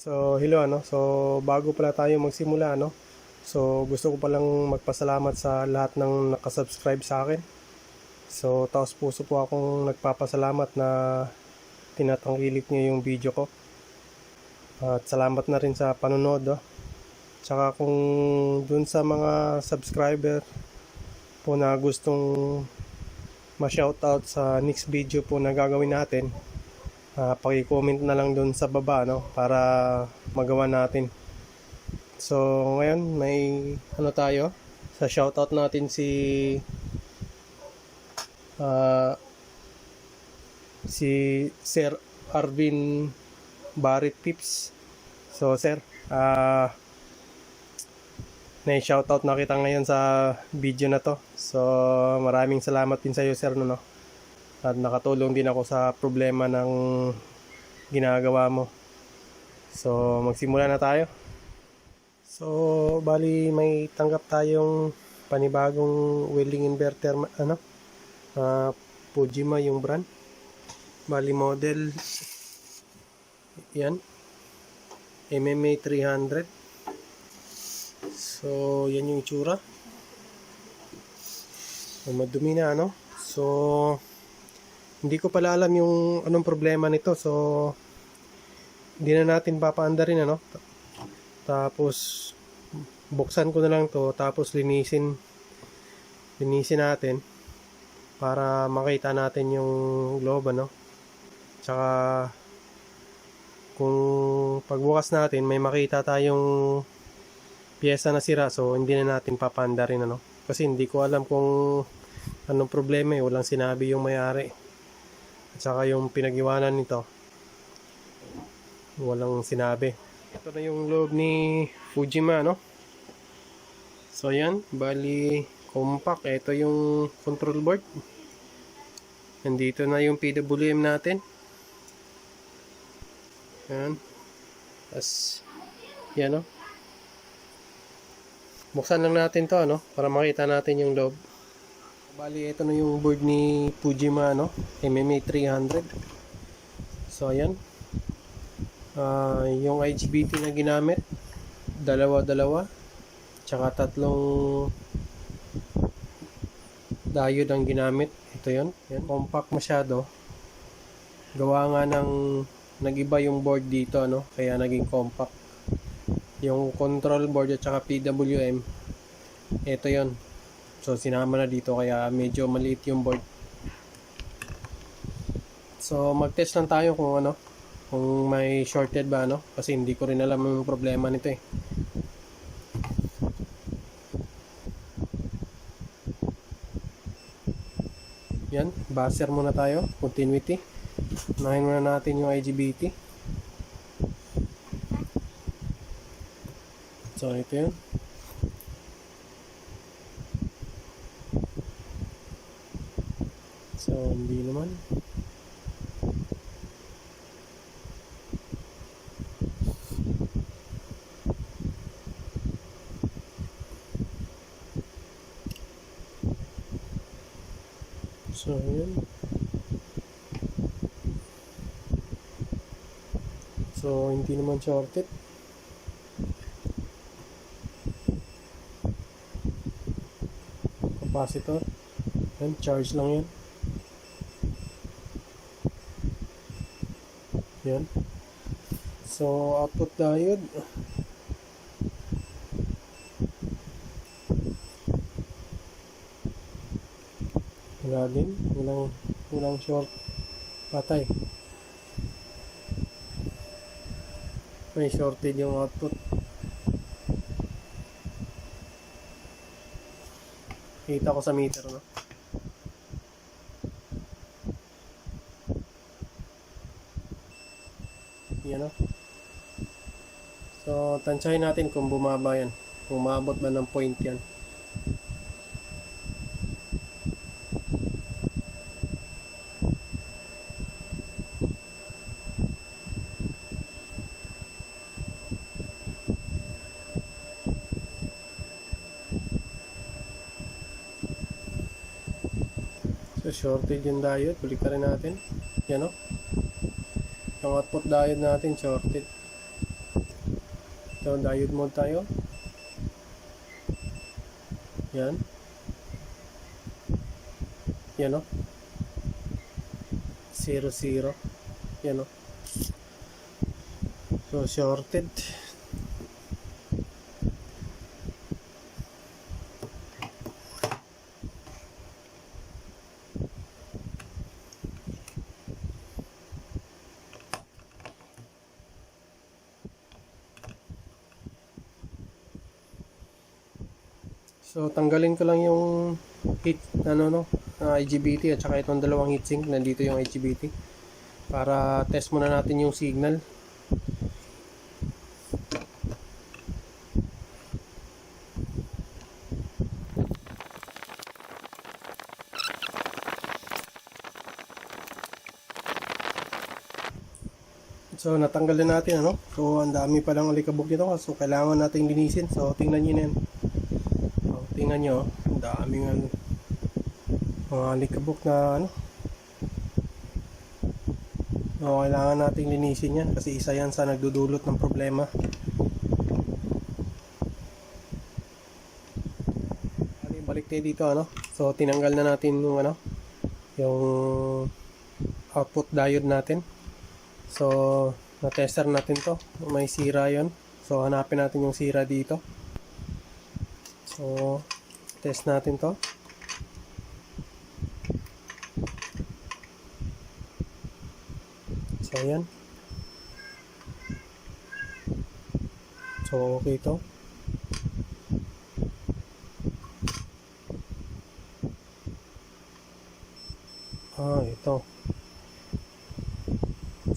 So, hello So, bago pala tayo magsimula So, gusto ko palang magpasalamat sa lahat ng nakasubscribe sa akin. So, taos puso po akong nagpapasalamat na tinatangkilik niyo yung video ko. At salamat na rin sa panonood Tsaka kung dun sa mga subscriber po na gustong ma-shoutout sa next video po na gagawin natin, paki-comment na lang dun sa baba para magawa natin. So ngayon may tayo sa shoutout natin si Sir Arvin Barret Pips. So sir, na-shoutout na kita ngayon sa video na to. So maraming salamat din sa iyo sir At nakatulong din ako sa problema ng ginagawa mo. So magsimula na tayo. So bali may tanggap tayong panibagong welding inverter Fujima yung brand. Bali model yan MMA 300. So yan yung itsura. So madumi na So hindi ko pala alam yung anong problema nito. So hindi na natin papaandarin Tapos buksan ko na lang to, tapos linisin natin para makita natin yung loob Tsaka kung pagbukas natin may makita tayong piyesa na sira, so hindi na natin papaandarin kasi hindi ko alam kung anong problema walang sinabi yung may-ari. At saka yung pinag-iwanan nito walang sinabi. Ito na yung loob ni Fujima So yan, bali compact. Ito yung control board. Nandito na yung PWM natin. Yan. Tapos yan buksan lang natin to para makita natin yung loob. Bali ito na yung board ni Fujima MMA 300. So ayan, yung IGBT na ginamit dalawa tsaka tatlong diode ang ginamit. Ito yan, compact masyado. Gawa nga ng nag-iba yung board dito kaya naging compact. Yung control board at saka PWM, ito yon. So sinama na dito kaya medyo maliit yung board. So mag-test lang tayo kung kung may shorted ba kasi hindi ko rin alam yung problema nito Yan, buzzer muna tayo, continuity. Unahin muna natin yung IGBT. So ito yun. So hindi naman. So yun. So hindi naman shorted. Capacitor. Yan, charge lang yan. Yan. So output diode. Wala din. Walang short. Patay. May shorted yung output. Kita ko sa meter yan So tansyahin natin kung bumaba yan, kung maabot ba ng point yan. So shorted yung diode, balik ka rin natin yan yung output diode natin shorted. Ito, diode mode tayo. Yan. Yan o. 0, 0. Yan o. So, shorted. So, tanggalin ko lang yung IGBT at saka itong dalawang heatsink. Nandito yung IGBT. Para test muna natin yung signal. So, natanggal na natin, ano? So, ang dami palang alikabok nito. So, kailangan natin linisin. So, tingnan nyo na yan. So, tingnan nyo, ang daming mga alikabok na, ano? So, kailangan natin linisin yan. Kasi isa yan sa nagdudulot ng problema. Balik tayo dito, ano? So, tinanggal na natin yung, ano? Yung output diode natin. So, na-tester natin to. May sira yon. So, hanapin natin yung sira dito. So, test natin to. So, ayan. So, okay to. Ito.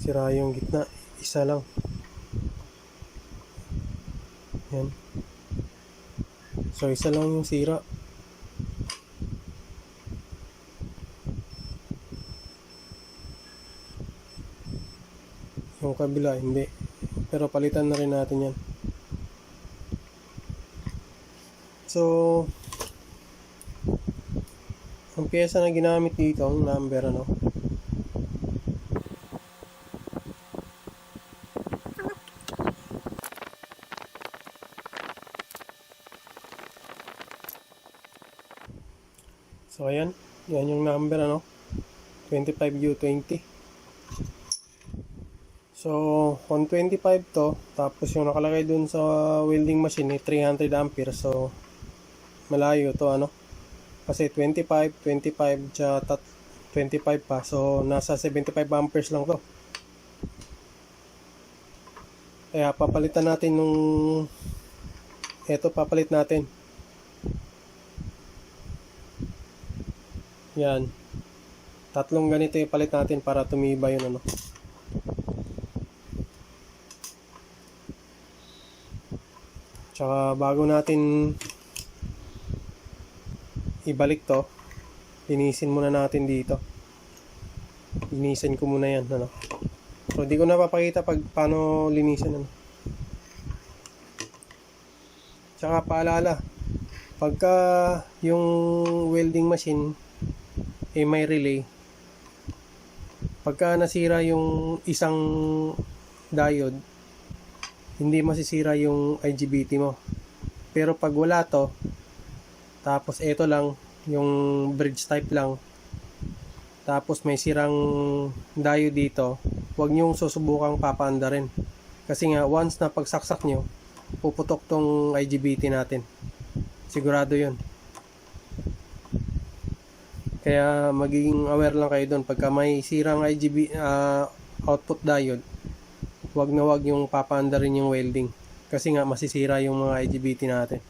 Sira yung gitna. Isa lang. Yan. So, isa lang yung sira. Yung kabila, hindi. Pero palitan na rin natin yan. So, ang pyesa na ginamit dito, ang number, ano? So, ayan. Yan yung number, ano? 25U20. So, on 25 to, tapos yung nakalagay dun sa welding machine, 300 ampere. So, malayo to, ano? Kasi 25, 25, tsaka 25 pa. So, nasa 75 amperes lang to. Kaya, papalitan natin nung... Ito, papalit natin. Yan. Tatlong ganito yung palit natin para tumibay yun, ano. Tsaka bago natin ibalik to, linisin muna natin dito. Linisin ko muna yan, ano. So, di ko napapakita pag paano linisin, ano. Tsaka paalala, pagka yung welding machine may relay, pagka nasira yung isang diode, hindi masisira yung IGBT mo. Pero pag wala to, tapos ito lang, yung bridge type lang, tapos may sirang diode dito, huwag nyong susubukang papaanda rin. Kasi nga, once na pagsaksak nyo, puputok tong IGBT natin. Sigurado yun. Kaya magiging aware lang kayo doon. Pagka may sirang output diode, wag na wag yung papaanda rin yung welding. Kasi nga masisira yung mga IGBT natin.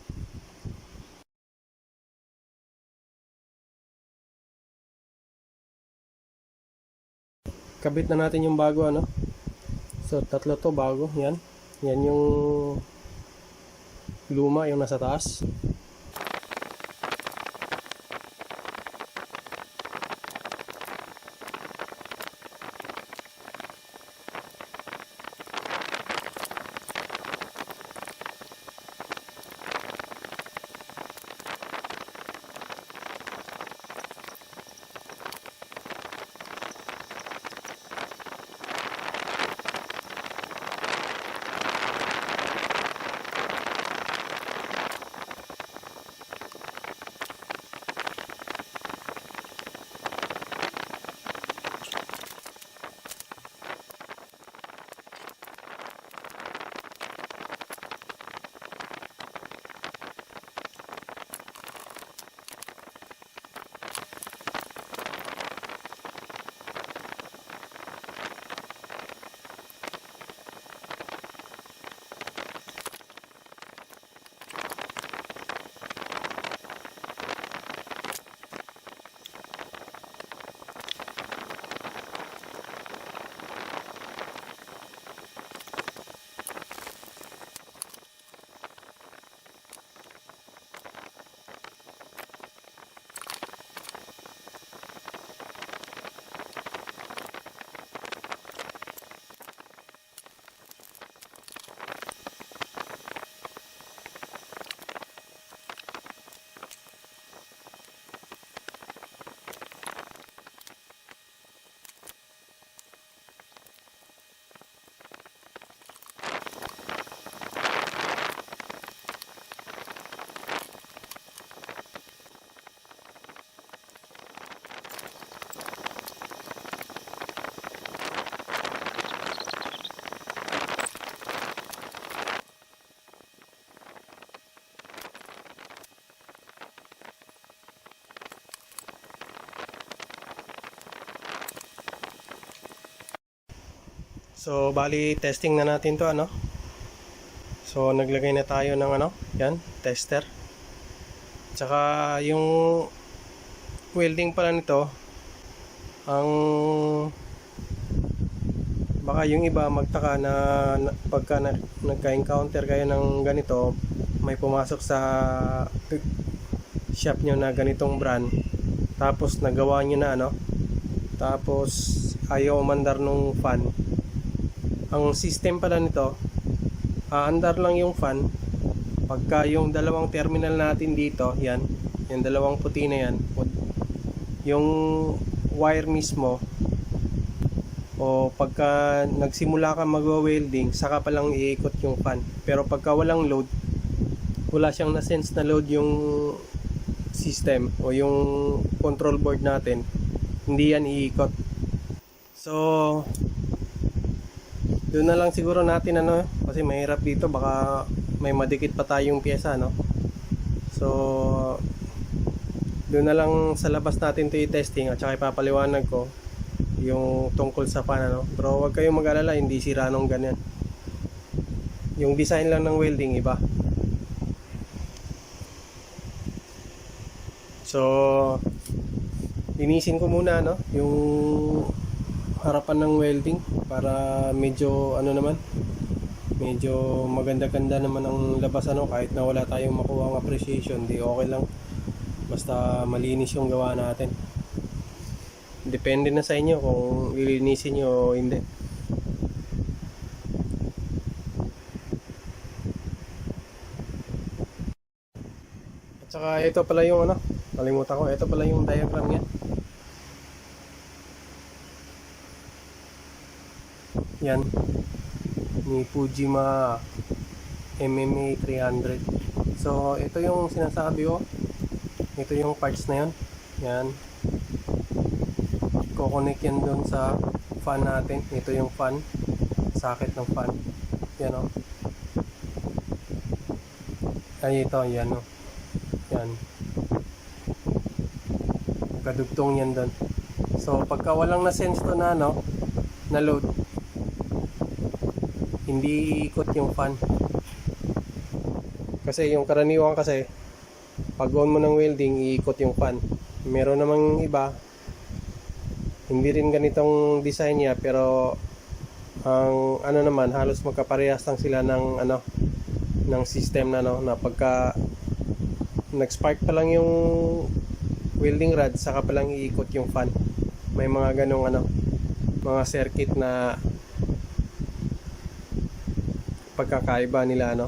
Kabit na natin yung bago, ano. So, tatlo to bago. Yan. Yan yung luma, yung nasa taas. So, bali testing na natin 'to, ano. So, naglagay na tayo ng ano, 'yan, tester. Tsaka yung welding pala nito, ang baka yung iba magtaka na pagka nagka-encounter kayo ng ganito, may pumasok sa shop nyo na ganitong brand, tapos nagawa nyo na ano, tapos ayaw umandar nung fan. Ang system pala nito, aandar lang yung fan pagka yung dalawang terminal natin dito, yan, yung dalawang puti na yan, yung wire mismo, o pagka nagsimula ka magwa-welding, saka pa lang iikot yung fan. Pero pagka walang load, wala siyang na-sense na load yung system o yung control board natin, hindi yan iikot. So, doon na lang siguro natin ano, kasi mahirap dito, baka may madikit pa tayong pyesa, no? So, doon na lang sa labas natin ito i-testing at saka ipapaliwanag ko yung tungkol sa fan, ano. Pero huwag kayong mag-alala, hindi sira nung ganyan. Yung design lang ng welding iba. So, linisin ko muna, no, yung harapan ng welding para medyo ano naman, medyo maganda-ganda naman ang labas, ano, kahit na wala tayong makuha ang appreciation, di okay lang basta malinis yung gawa natin. Depende na sa inyo kung lilinisin nyo o hindi. At saka ito pala yung ano, kalimutan ko, ito pala yung diagram niya. Yan, ni Fujima MMA 300. So ito yung sinasabi ko, ito yung parts na yun. Yan, kukonek yan doon sa fan natin. Ito yung fan, socket ng fan. Yan, o. Ay, ito, yan, o. Yan, kadugtong yan doon. So pagka walang na-sense to na, no, na load, hindi iikot yung fan. Kasi yung karaniwan kasi, pag on mo ng welding, iikot yung fan. Meron namang iba, hindi rin ganitong design niya, pero ang ano naman, halos magkaparehas lang sila ng ano, ng system na, no, na pagka nag-spark pa lang yung welding rod, saka pa lang iikot yung fan. May mga ganong ano, mga circuit na pagkakaiba nila, no.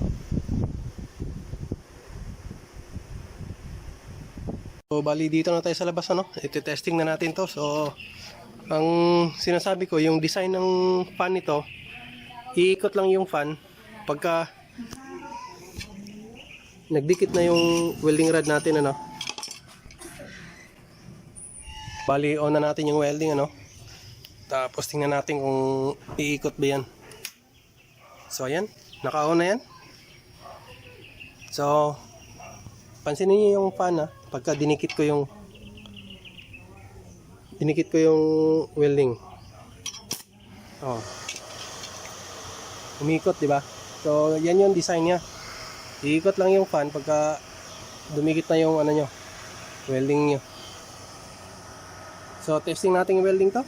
So bali dito na tayo sa labas, ano, iti-testing na natin to. So ang sinasabi ko, yung design ng fan nito, iikot lang yung fan pagka nagdikit na yung welding rod natin, ano. Bali on na natin yung welding, ano, tapos tingnan natin kung iikot ba yan. So ayan, naka-on na yan. So pansinin niyo yung fan, ha, pagka dinikit ko yung welding. Oh, umikot, di ba? So yan yung design niya. Iikot lang yung fan pagka dumikit na yung ano nyo, welding nyo. So testing natin yung welding to.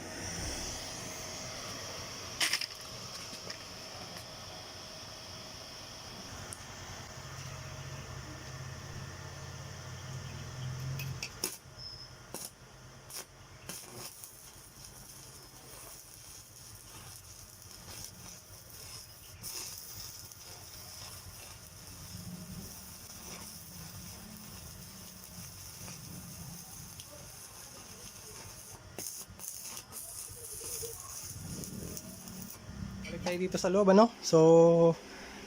Balik tayo dito sa loob, ano. So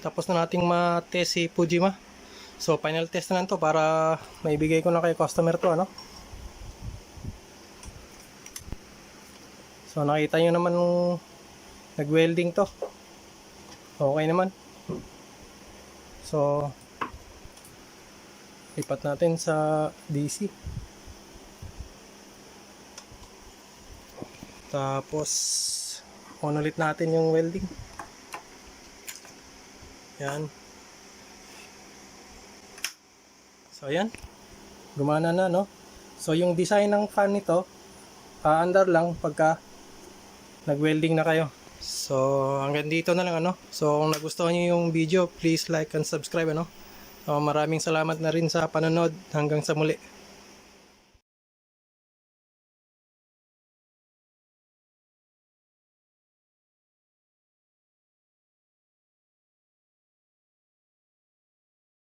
tapos na nating ma-test si Fujima. So final test na lang to para maibigay ko na kay customer to, ano. So nakita nyo naman nag-welding to. Okay naman. So lipat natin sa DC. Tapos On ulit natin yung welding. Yan. So ayan. Gumana na, no? So yung design ng fan nito, andar lang pagka nag-welding na kayo. So hanggang dito na lang, ano? So kung nagustuhan niyo yung video, please like and subscribe, ano? So maraming salamat na rin sa panonood. Hanggang sa muli.